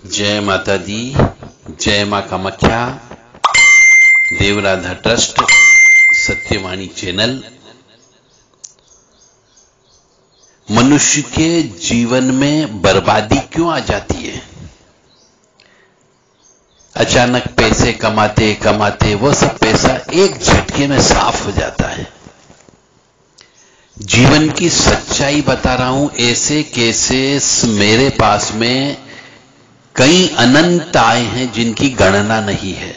जय माता दी, जय मां कामाख्या, देवराधा ट्रस्ट, सत्यवाणी चैनल। मनुष्य के जीवन में बर्बादी क्यों आ जाती है? अचानक पैसे कमाते कमाते वो सब पैसा एक झटके में साफ हो जाता है। जीवन की सच्चाई बता रहा हूं। ऐसे केसेस मेरे पास में कई अनंत आए हैं जिनकी गणना नहीं है,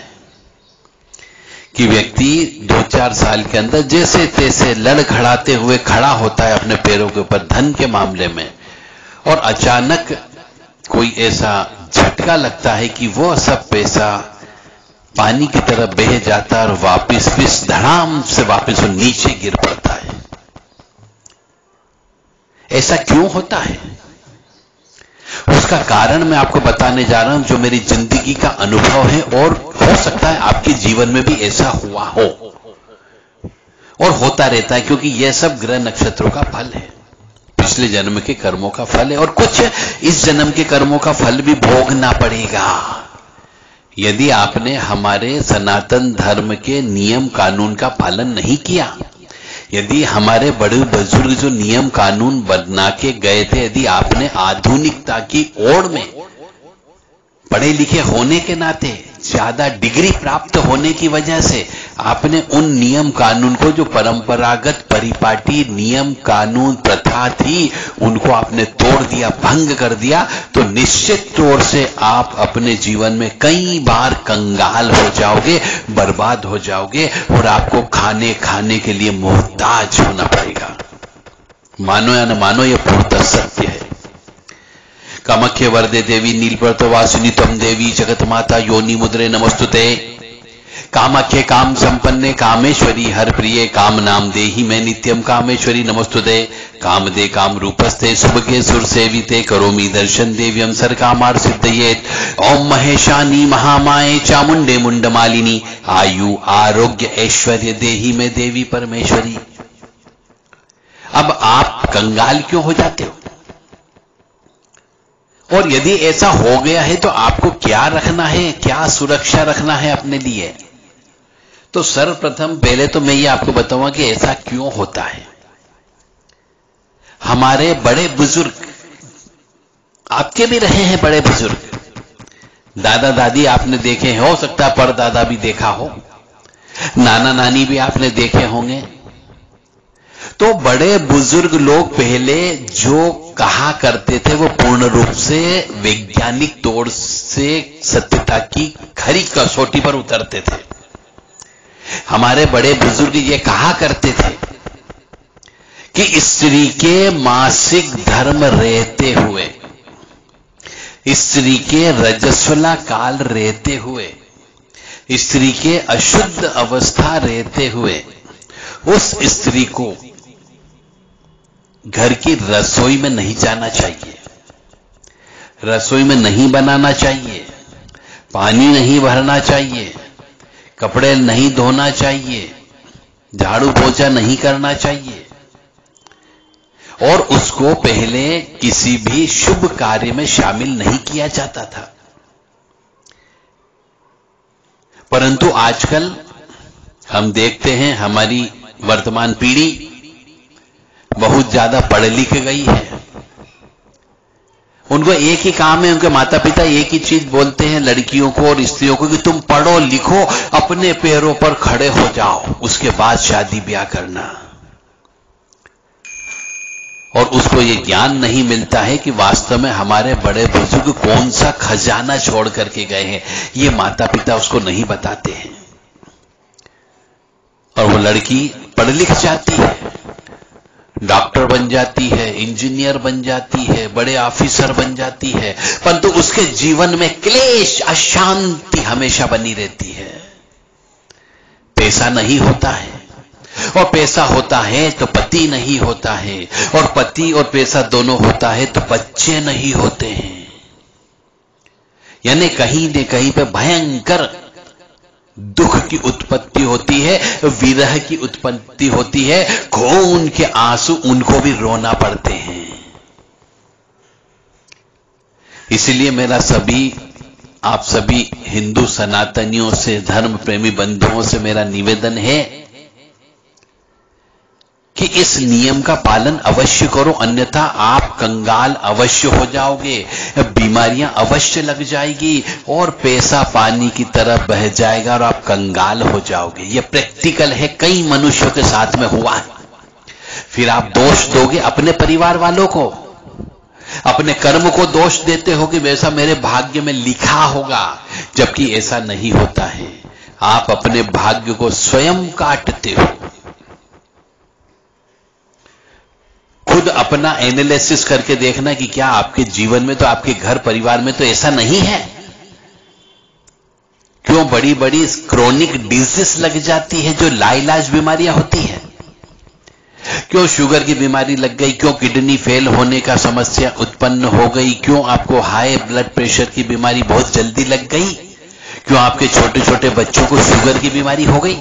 कि व्यक्ति 2-4 साल के अंदर जैसे तैसे लड़खड़ाते हुए खड़ा होता है अपने पैरों के ऊपर धन के मामले में, और अचानक कोई ऐसा झटका लगता है कि वो सब पैसा पानी की तरह बह जाता है और वापिस धड़ाम से वापिस वो नीचे गिर पड़ता है। ऐसा क्यों होता है? उसका कारण मैं आपको बताने जा रहा हूं, जो मेरी जिंदगी का अनुभव है, और हो सकता है आपके जीवन में भी ऐसा हुआ हो और होता रहता है, क्योंकि यह सब ग्रह नक्षत्रों का फल है, पिछले जन्म के कर्मों का फल है, और कुछ इस जन्म के कर्मों का फल भी भोगना पड़ेगा। यदि आपने हमारे सनातन धर्म के नियम कानून का पालन नहीं किया, यदि हमारे बड़े बुजुर्ग जो नियम कानून बना के गए थे, यदि आपने आधुनिकता की ओर में पढ़े लिखे होने के नाते, ज्यादा डिग्री प्राप्त होने की वजह से आपने उन नियम कानून को, जो परंपरागत परिपाटी नियम कानून प्रथा थी, उनको आपने तोड़ दिया, भंग कर दिया, तो निश्चित तौर से आप अपने जीवन में कई बार कंगाल हो जाओगे, बर्बाद हो जाओगे, और आपको खाने के लिए मोहताज होना पड़ेगा। मानो या न मानो, यह पूर्णतः सत्य है। कामाख्ये वरदे देवी नीलपर्वतवासिनी त्वं देवी जगत माता योनि मुद्रे नमस्तुते। कामाख्ये काम संपन्ने कामेश्वरी हर प्रिये काम नाम देहि मैं नित्यम कामेश्वरी नमस्तुते। कामदे काम रूपस्ते सुभगे सुर सेविते करोमि दर्शन देव्यम सर कामार सिद्धयेत। ओम महेशानी महामाये चामुंडे मुंडमालिनी आयु आरोग्य ऐश्वर्य देहि मैं देवी परमेश्वरी। अब आप कंगाल क्यों हो जाते हो? और यदि ऐसा हो गया है तो आपको क्या रखना है, क्या सुरक्षा रखना है अपने लिए? तो सर्वप्रथम पहले तो मैं ये आपको बताऊंगा कि ऐसा क्यों होता है। हमारे बड़े बुजुर्ग, आपके भी रहे हैं बड़े बुजुर्ग, दादा दादी आपने देखे हैं, हो सकता है परदादा भी देखा हो, नाना नानी भी आपने देखे होंगे। तो बड़े बुजुर्ग लोग पहले जो कहा करते थे वो पूर्ण रूप से वैज्ञानिक तौर से सत्यता की खरी कसौटी पर उतरते थे। हमारे बड़े बुजुर्ग ये कहा करते थे कि स्त्री के मासिक धर्म रहते हुए, स्त्री के रजस्वला काल रहते हुए, स्त्री के अशुद्ध अवस्था रहते हुए, उस स्त्री को घर की रसोई में नहीं जाना चाहिए, रसोई में नहीं बनाना चाहिए, पानी नहीं भरना चाहिए, कपड़े नहीं धोना चाहिए, झाड़ू पोछा नहीं करना चाहिए, और उसको पहले किसी भी शुभ कार्य में शामिल नहीं किया जाता था। परंतु आजकल हम देखते हैं हमारी वर्तमान पीढ़ी बहुत ज्यादा पढ़ लिख गई है। उनको एक ही काम है, उनके माता पिता एक ही चीज बोलते हैं लड़कियों को और स्त्रियों को, कि तुम पढ़ो लिखो, अपने पैरों पर खड़े हो जाओ, उसके बाद शादी ब्याह करना। और उसको ये ज्ञान नहीं मिलता है कि वास्तव में हमारे बड़े बुजुर्ग कौन सा खजाना छोड़ करके गए हैं, ये माता पिता उसको नहीं बताते हैं। और वो लड़की पढ़ लिख जाती है, डॉक्टर बन जाती है, इंजीनियर बन जाती है, बड़े ऑफिसर बन जाती है, परंतु उसके जीवन में क्लेश, अशांति हमेशा बनी रहती है। पैसा नहीं होता है, और पैसा होता है तो पति नहीं होता है, और पति और पैसा दोनों होता है तो बच्चे नहीं होते हैं। यानी कहीं न कहीं पे भयंकर दुख की उत्पत्ति होती है, विरह की उत्पत्ति होती है, खून के आंसू उनको भी रोना पड़ते हैं। इसीलिए मेरा आप सभी हिंदू सनातनियों से, धर्म प्रेमी बंधुओं से मेरा निवेदन है कि इस नियम का पालन अवश्य करो, अन्यथा आप कंगाल अवश्य हो जाओगे, बीमारियां अवश्य लग जाएगी और पैसा पानी की तरह बह जाएगा और आप कंगाल हो जाओगे। यह प्रैक्टिकल है, कई मनुष्यों के साथ में हुआ है। फिर आप दोष दोगे अपने परिवार वालों को, अपने कर्म को दोष देते हो कि वैसा मेरे भाग्य में लिखा होगा, जबकि ऐसा नहीं होता है। आप अपने भाग्य को स्वयं काटते हो। खुद अपना एनालिसिस करके देखना कि क्या आपके जीवन में, तो आपके घर परिवार में तो ऐसा नहीं है। क्यों बड़ी बड़ी क्रोनिक डिजीज लग जाती है जो लाइलाज बीमारियां होती है? क्यों शुगर की बीमारी लग गई? क्यों किडनी फेल होने का समस्या उत्पन्न हो गई? क्यों आपको हाई ब्लड प्रेशर की बीमारी बहुत जल्दी लग गई? क्यों आपके छोटे छोटे बच्चों को शुगर की बीमारी हो गई?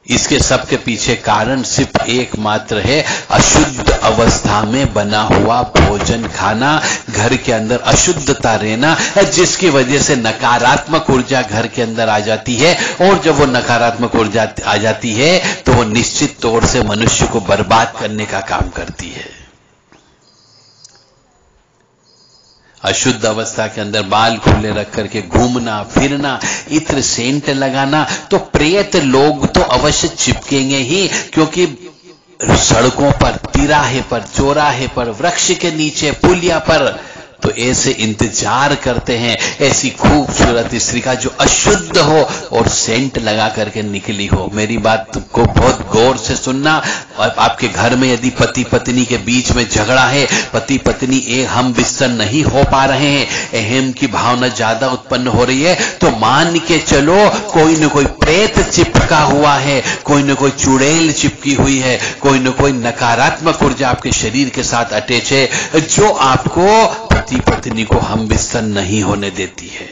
इसके सब के पीछे कारण सिर्फ एकमात्र है, अशुद्ध अवस्था में बना हुआ भोजन खाना, घर के अंदर अशुद्धता रहना, जिसकी वजह से नकारात्मक ऊर्जा घर के अंदर आ जाती है। और जब वो नकारात्मक ऊर्जा आ जाती है तो वो निश्चित तौर से मनुष्य को बर्बाद करने का काम करती है। अशुद्ध अवस्था के अंदर बाल खुले रख करके घूमना फिरना, इत्र सेंट लगाना, तो प्रेत लोग तो अवश्य चिपकेंगे ही, क्योंकि सड़कों पर, तिराहे पर, चौराहे पर, वृक्ष के नीचे, पुलिया पर तो ऐसे इंतजार करते हैं ऐसी खूबसूरत स्त्री का जो अशुद्ध हो और सेंट लगा करके निकली हो। मेरी बात को बहुत गौर से सुनना। और आपके घर में यदि पति पत्नी के बीच में झगड़ा है, पति पत्नी एक हम बिस्तर नहीं हो पा रहे हैं, अहम की भावना ज्यादा उत्पन्न हो रही है, तो मान के चलो कोई न कोई प्रेत चिपका हुआ है, कोई न कोई चुड़ैल चिपकी हुई है, कोई न कोई नकारात्मक ऊर्जा आपके शरीर के साथ अटैच है, जो आपको पति पत्नी को हम बिस्तर नहीं होने देती है।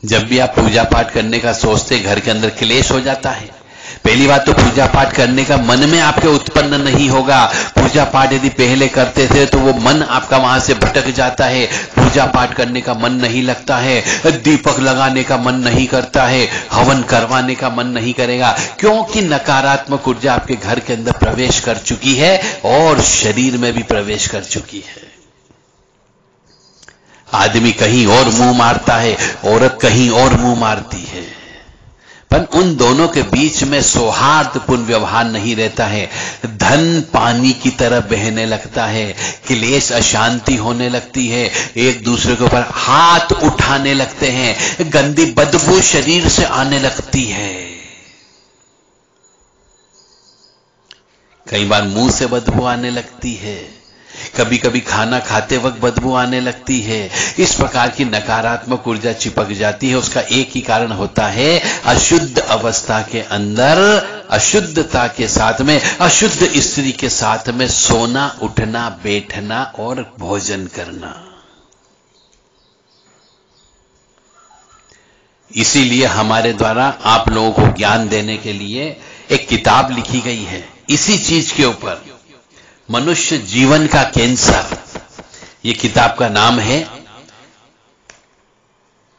जब भी आप पूजा पाठ करने का सोचते, घर के अंदर क्लेश हो जाता है। पहली बात तो पूजा पाठ करने का मन में आपके उत्पन्न नहीं होगा। पूजा पाठ यदि पहले करते थे तो वो मन आपका वहां से भटक जाता है, पूजा पाठ करने का मन नहीं लगता है, दीपक लगाने का मन नहीं करता है, हवन करवाने का मन नहीं करेगा, क्योंकि नकारात्मक ऊर्जा आपके घर के अंदर प्रवेश कर चुकी है और शरीर में भी प्रवेश कर चुकी है। आदमी कहीं और मुंह मारता है, औरत कहीं और मुंह मारती है, पर उन दोनों के बीच में सौहार्दपूर्ण व्यवहार नहीं रहता है। धन पानी की तरह बहने लगता है, क्लेश अशांति होने लगती है, एक दूसरे के ऊपर हाथ उठाने लगते हैं, गंदी बदबू शरीर से आने लगती है। कई बार मुंह से बदबू आने लगती है, कभी कभी खाना खाते वक्त बदबू आने लगती है। इस प्रकार की नकारात्मक ऊर्जा चिपक जाती है। उसका एक ही कारण होता है, अशुद्ध अवस्था के अंदर अशुद्धता के साथ में, अशुद्ध स्त्री के साथ में सोना, उठना, बैठना और भोजन करना। इसीलिए हमारे द्वारा आप लोगों को ज्ञान देने के लिए एक किताब लिखी गई है इसी चीज के ऊपर, मनुष्य जीवन का कैंसर। ये किताब का नाम है।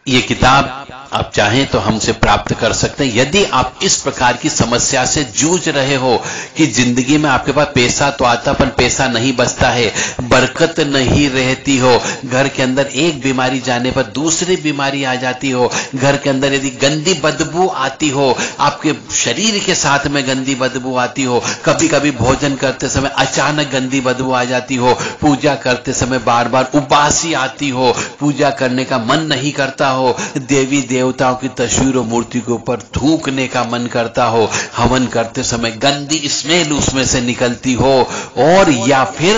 ये किताब आप चाहें तो हमसे प्राप्त कर सकते हैं। यदि आप इस प्रकार की समस्या से जूझ रहे हो कि जिंदगी में आपके पास पैसा तो आता पर पैसा नहीं बचता है, बरकत नहीं रहती हो, घर के अंदर एक बीमारी जाने पर दूसरी बीमारी आ जाती हो, घर के अंदर यदि गंदी बदबू आती हो, आपके शरीर के साथ में गंदी बदबू आती हो, कभी कभी भोजन करते समय अचानक गंदी बदबू आ जाती हो, पूजा करते समय बार बार उबासी आती हो, पूजा करने का मन नहीं करता हो, देवी देवताओं की तस्वीर और मूर्ति के ऊपर थूकने का मन करता हो, हवन करते समय गंदी स्मेल उसमें से निकलती हो, और या फिर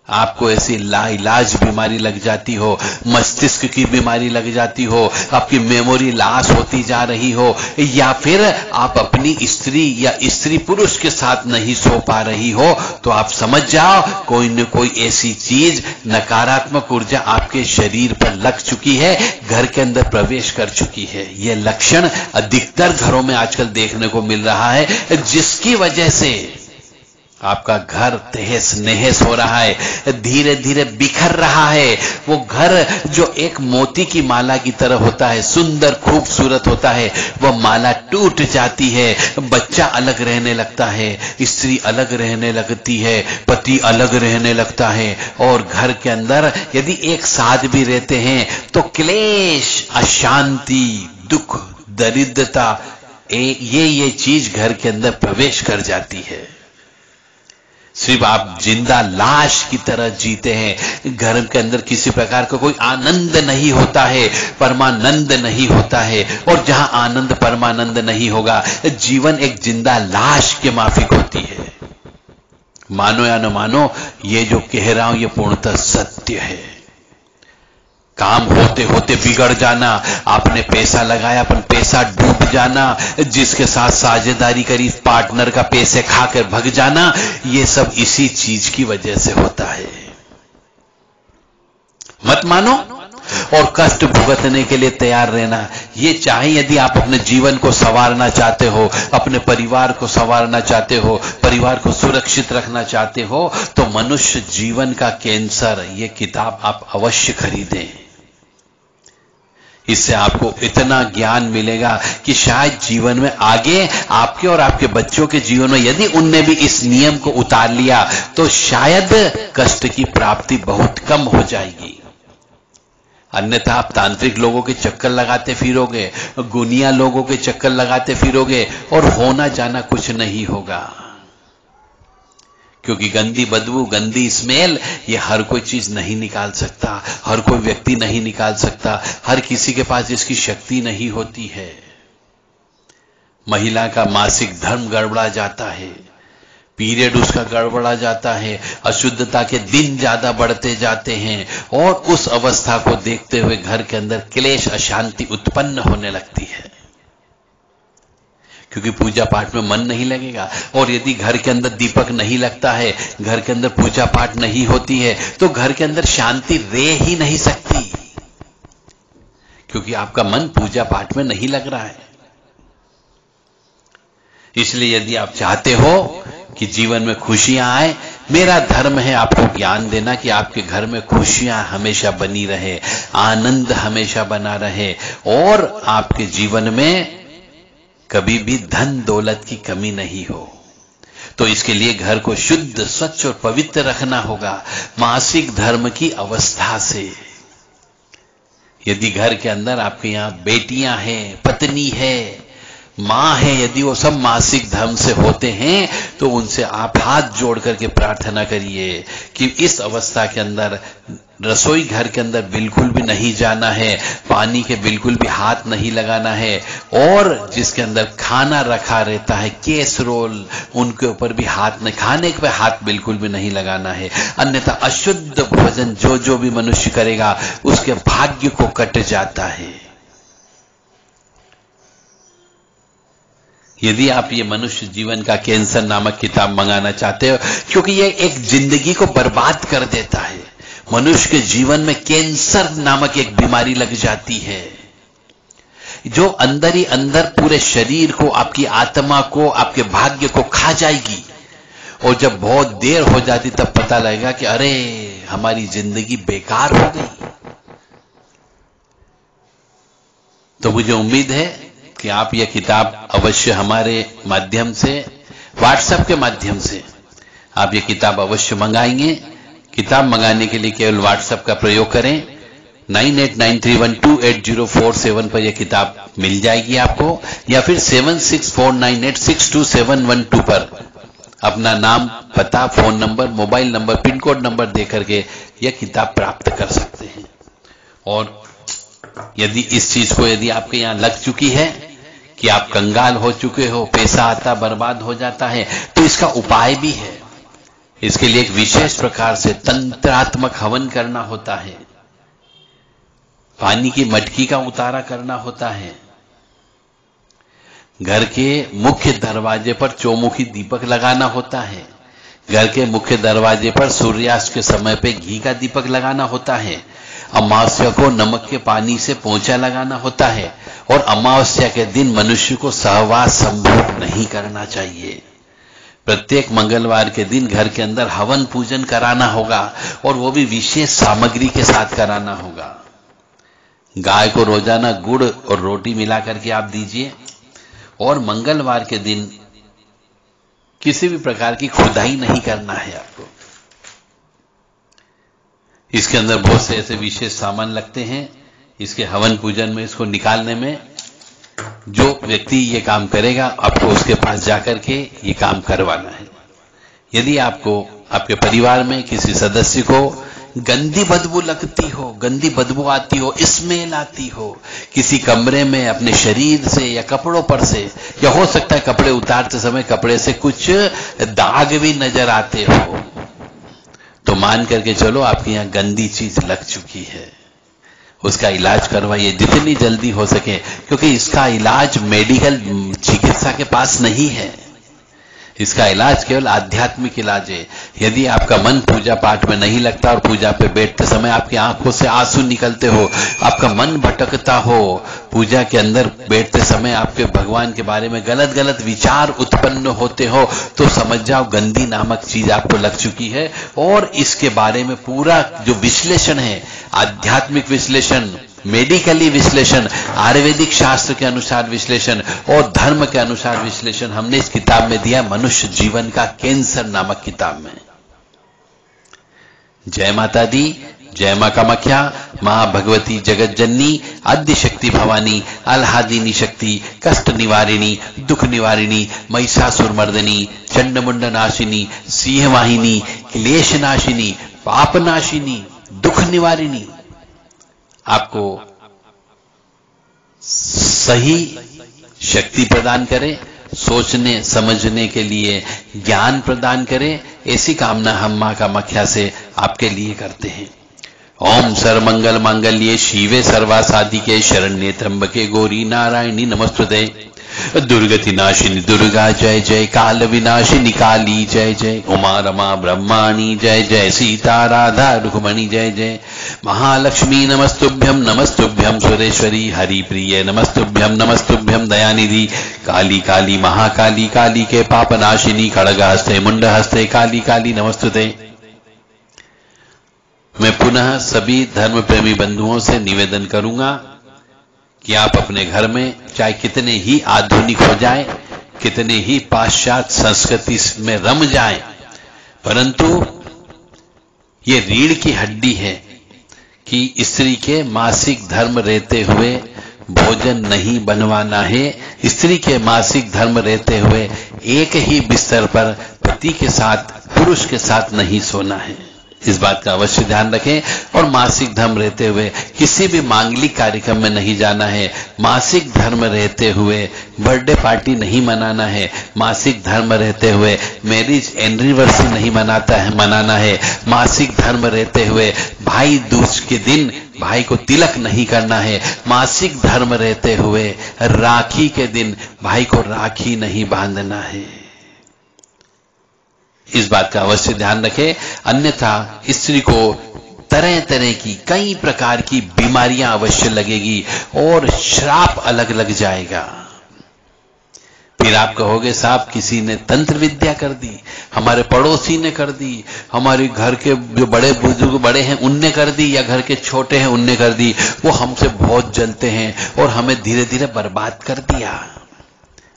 आपको ऐसी लाइलाज बीमारी लग जाती हो, मस्तिष्क की बीमारी लग जाती हो, आपकी मेमोरी लॉस होती जा रही हो, या फिर आप अपनी स्त्री या स्त्री पुरुष के साथ नहीं सो पा रही हो, तो आप समझ जाओ कोई न कोई ऐसी चीज, नकारात्मक ऊर्जा आपके शरीर पर लग चुकी है, घर के अंदर प्रवेश कर चुकी है। यह लक्षण अधिकतर घरों में आजकल देखने को मिल रहा है, जिसकी वजह से आपका घर तहस नहस हो रहा है, धीरे धीरे बिखर रहा है। वो घर जो एक मोती की माला की तरह होता है, सुंदर खूबसूरत होता है, वो माला टूट जाती है, बच्चा अलग रहने लगता है, स्त्री अलग रहने लगती है, पति अलग रहने लगता है, और घर के अंदर यदि एक साथ भी रहते हैं तो क्लेश, अशांति, दुख, दरिद्रता, ये चीज घर के अंदर प्रवेश कर जाती है। सिर्फ आप जिंदा लाश की तरह जीते हैं, घर के अंदर किसी प्रकार का कोई आनंद नहीं होता है, परमानंद नहीं होता है, और जहां आनंद परमानंद नहीं होगा, जीवन एक जिंदा लाश के माफिक होती है। मानो या न मानो, ये जो कह रहा हूं ये पूर्णतः सत्य है। काम होते होते बिगड़ जाना, आपने पैसा लगाया अपन पैसा डूब जाना, जिसके साथ साझेदारी करी पार्टनर का पैसे खाकर भग जाना, ये सब इसी चीज की वजह से होता है। मत मानो और कष्ट भुगतने के लिए तैयार रहना। ये चाहे यदि आप अपने जीवन को संवारना चाहते हो, अपने परिवार को संवारना चाहते हो, परिवार को सुरक्षित रखना चाहते हो, तो मनुष्य जीवन का कैंसर, ये किताब आप अवश्य खरीदें। इससे आपको इतना ज्ञान मिलेगा कि शायद जीवन में आगे आपके और आपके बच्चों के जीवन में यदि उनने भी इस नियम को उतार लिया तो शायद कष्ट की प्राप्ति बहुत कम हो जाएगी। अन्यथा आप तांत्रिक लोगों के चक्कर लगाते फिरोगे, गुनिया लोगों के चक्कर लगाते फिरोगे और होना जाना कुछ नहीं होगा। क्योंकि गंदी बदबू, गंदी स्मेल, ये हर कोई चीज नहीं निकाल सकता, हर कोई व्यक्ति नहीं निकाल सकता, हर किसी के पास इसकी शक्ति नहीं होती है। महिला का मासिक धर्म गड़बड़ा जाता है, पीरियड उसका गड़बड़ा जाता है, अशुद्धता के दिन ज्यादा बढ़ते जाते हैं, और उस अवस्था को देखते हुए घर के अंदर क्लेश, अशांति उत्पन्न होने लगती है। क्योंकि पूजा पाठ में मन नहीं लगेगा, और यदि घर के अंदर दीपक नहीं लगता है, घर के अंदर पूजा पाठ नहीं होती है, तो घर के अंदर शांति रह ही नहीं सकती, क्योंकि आपका मन पूजा पाठ में नहीं लग रहा है। इसलिए यदि आप चाहते हो कि जीवन में खुशियां आए, मेरा धर्म है आपको ज्ञान देना कि आपके घर में खुशियां हमेशा बनी रहे, आनंद हमेशा बना रहे, और आपके जीवन में कभी भी धन दौलत की कमी नहीं हो। तो इसके लिए घर को शुद्ध, स्वच्छ और पवित्र रखना होगा, मासिक धर्म की अवस्था से। यदि घर के अंदर आपके यहां बेटियां हैं, पत्नी है, मां है, यदि वो सब मासिक धर्म से होते हैं, तो उनसे आप हाथ जोड़ करके प्रार्थना करिए कि इस अवस्था के अंदर रसोई घर के अंदर बिल्कुल भी नहीं जाना है, पानी के बिल्कुल भी हाथ नहीं लगाना है, और जिसके अंदर खाना रखा रहता है, कैसरोल, उनके ऊपर भी हाथ नहीं, खाने पे हाथ बिल्कुल भी नहीं लगाना है। अन्यथा अशुद्ध भोजन जो भी मनुष्य करेगा उसके भाग्य को कट जाता है। यदि आप ये मनुष्य जीवन का कैंसर नामक किताब मंगाना चाहते हो, क्योंकि ये एक जिंदगी को बर्बाद कर देता है। मनुष्य के जीवन में कैंसर नामक एक बीमारी लग जाती है, जो अंदर ही अंदर पूरे शरीर को, आपकी आत्मा को, आपके भाग्य को खा जाएगी, और जब बहुत देर हो जाती तब पता लगेगा कि अरे हमारी जिंदगी बेकार हो गई। तो मुझे उम्मीद है कि आप यह किताब अवश्य हमारे माध्यम से, व्हाट्सएप के माध्यम से आप ये किताब अवश्य मंगाएंगे। किताब मंगाने के लिए केवल व्हाट्सएप का प्रयोग करें, 9893128047 पर यह किताब मिल जाएगी आपको, या फिर 7649862712 पर अपना नाम, पता, phone number, mobile number, pin code number देकर के यह किताब प्राप्त कर सकते हैं। और यदि इस चीज को यदि आपके यहां लग चुकी है कि आप कंगाल हो चुके हो, पैसा आता बर्बाद हो जाता है, तो इसका उपाय भी है। इसके लिए एक विशेष प्रकार से तंत्रात्मक हवन करना होता है, पानी की मटकी का उतारा करना होता है, घर के मुख्य दरवाजे पर चौमुखी दीपक लगाना होता है, घर के मुख्य दरवाजे पर सूर्यास्त के समय पे घी का दीपक लगाना होता है, अमावस्या को नमक के पानी से पोंछा लगाना होता है, और अमावस्या के दिन मनुष्य को सहवास संभोग नहीं करना चाहिए। प्रत्येक मंगलवार के दिन घर के अंदर हवन पूजन कराना होगा, और वो भी विशेष सामग्री के साथ कराना होगा। गाय को रोजाना गुड़ और रोटी मिला करके आप दीजिए, और मंगलवार के दिन किसी भी प्रकार की खुदाई नहीं करना है आपको। इसके अंदर बहुत से ऐसे विशेष सामान लगते हैं, इसके हवन पूजन में इसको निकालने में जो व्यक्ति ये काम करेगा आपको उसके पास जाकर के ये काम करवाना है। यदि आपको आपके परिवार में किसी सदस्य को गंदी बदबू लगती हो, गंदी बदबू आती हो, स्मेल आती हो, किसी कमरे में अपने शरीर से या कपड़ों पर से, या हो सकता है कपड़े उतारते समय कपड़े से कुछ दाग भी नजर आते हो, तो मान करके चलो आपकी यहां गंदी चीज लग चुकी है, उसका इलाज करवाइए जितनी जल्दी हो सके, क्योंकि इसका इलाज मेडिकल चिकित्सा के पास नहीं है। इसका इलाज केवल आध्यात्मिक इलाज है। यदि आपका मन पूजा पाठ में नहीं लगता और पूजा पे बैठते समय आपकी आंखों से आंसू निकलते हो, आपका मन भटकता हो, पूजा के अंदर बैठते समय आपके भगवान के बारे में गलत गलत विचार उत्पन्न होते हो, तो समझ जाओ गंदी नामक चीज आपको लग चुकी है। और इसके बारे में पूरा जो विश्लेषण है, आध्यात्मिक विश्लेषण, मेडिकली विश्लेषण, आयुर्वेदिक शास्त्र के अनुसार विश्लेषण और धर्म के अनुसार विश्लेषण हमने इस किताब में दिया, मनुष्य जीवन का कैंसर नामक किताब में। जय माता दी, जय मां कामाख्या, मां भगवती जगत जननी, आद्य शक्ति भवानी, आह्लादिनी शक्ति, कष्ट निवारिणी, दुख निवारिणी, महिषासुर मर्दिनी, चंडमुंड नाशिनी, सिंह वाहिनी, क्लेश नाशिनी, पाप नाशिनी, दुख निवारिणी, आपको सही शक्ति प्रदान करे, सोचने समझने के लिए ज्ञान प्रदान करे, ऐसी कामना हम मां कामाख्या से आपके लिए करते हैं। ओम सर्वमंगल मांगल्ये शिवे सर्वासाधिके शरण्ये त्र्यंबके गौरी नारायणी नमस्तुते। दुर्गति नाशिनी दुर्गा जय जय, काल विनाशिनी काली जय जय, उमा रमा ब्रह्माणी जय जय, सीता राधा रुक्मणी जय जय, महालक्ष्मी नमस्तुभ्यम नमस्तुभ्यम, सुरेश्वरी हरिप्रिय नमस्तुभ्यम नमस्तुभ्यम, दयानिधि काली काली महाकाली, काली के पाप नाशिनी, खड़ग हस्ते मुंड हस्ते काली काली नमस्तुते। मैं पुनः सभी धर्म प्रेमी बंधुओं से निवेदन करूंगा कि आप अपने घर में चाहे कितने ही आधुनिक हो जाएं, कितने ही पाश्चात्य संस्कृति में रम जाएं, परंतु ये रीढ़ की हड्डी है कि स्त्री के मासिक धर्म रहते हुए भोजन नहीं बनवाना है। स्त्री के मासिक धर्म रहते हुए एक ही बिस्तर पर पति के साथ, पुरुष के साथ नहीं सोना है। इस बात का अवश्य ध्यान रखें। और मासिक धर्म रहते हुए किसी भी मांगलिक कार्यक्रम में नहीं जाना है। मासिक धर्म रहते हुए बर्थडे पार्टी नहीं मनाना है। मासिक धर्म रहते हुए मैरिज एनिवर्सरी नहीं मनाना है। मासिक धर्म रहते हुए भाई दूज के दिन भाई को तिलक नहीं करना है। मासिक धर्म रहते हुए राखी के दिन भाई को राखी नहीं बांधना है। इस बात का अवश्य ध्यान रखें, अन्यथा स्त्री को तरह तरह की कई प्रकार की बीमारियां अवश्य लगेगी और श्राप अलग लग जाएगा। फिर आप कहोगे साहब किसी ने तंत्र विद्या कर दी, हमारे पड़ोसी ने कर दी, हमारे घर के जो बड़े बुजुर्ग बड़े हैं उनने कर दी, या घर के छोटे हैं उनने कर दी, वो हमसे बहुत जलते हैं और हमें धीरे धीरे बर्बाद कर दिया।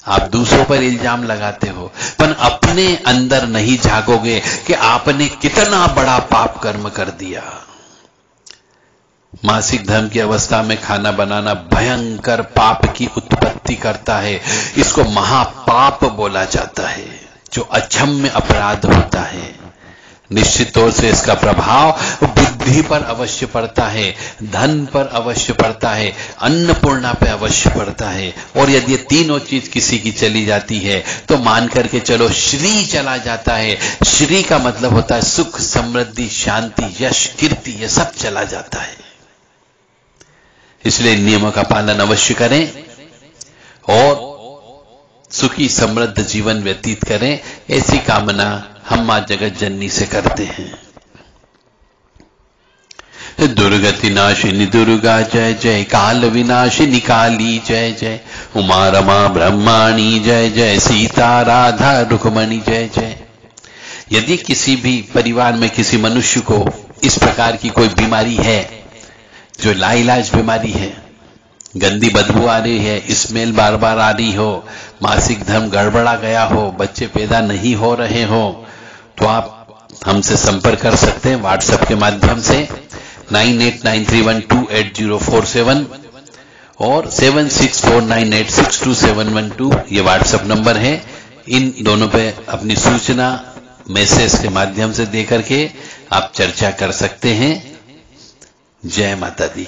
आप दूसरों पर इल्जाम लगाते हो, पर अपने अंदर नहीं झांकोगे कि आपने कितना बड़ा पाप कर्म कर दिया। मासिक धर्म की अवस्था में खाना बनाना भयंकर पाप की उत्पत्ति करता है। इसको महापाप बोला जाता है, जो अक्षम्य अपराध होता है। निश्चित तौर से इसका प्रभाव बुद्धि पर अवश्य पड़ता है, धन पर अवश्य पड़ता है, अन्नपूर्णा पे अवश्य पड़ता है। और यदि ये तीनों चीज किसी की चली जाती है तो मान करके चलो श्री चला जाता है। श्री का मतलब होता है सुख, समृद्धि, शांति, यश, कीर्ति, ये सब चला जाता है। इसलिए नियमों का पालन अवश्य करें और सुखी समृद्ध जीवन व्यतीत करें, ऐसी कामना हम मां जगत जननी से करते हैं। दुर्गति नाशिनी दुर्गा जय जय, काल विनाशिनी काली जय जय, उमा रमा ब्रह्माणी जय जय, सीता राधा रुक्मणी जय जय। यदि किसी भी परिवार में किसी मनुष्य को इस प्रकार की कोई बीमारी है, जो लाइलाज बीमारी है, गंदी बदबू आ रही है, स्मेल बार बार आ रही हो, मासिक धर्म गड़बड़ा गया हो, बच्चे पैदा नहीं हो रहे हो, तो आप हमसे संपर्क कर सकते हैं व्हाट्सएप के माध्यम से 9893128047 और 7649862712 ये व्हाट्सएप नंबर है। इन दोनों पे अपनी सूचना मैसेज के माध्यम से देकर के आप चर्चा कर सकते हैं। जय माता दी।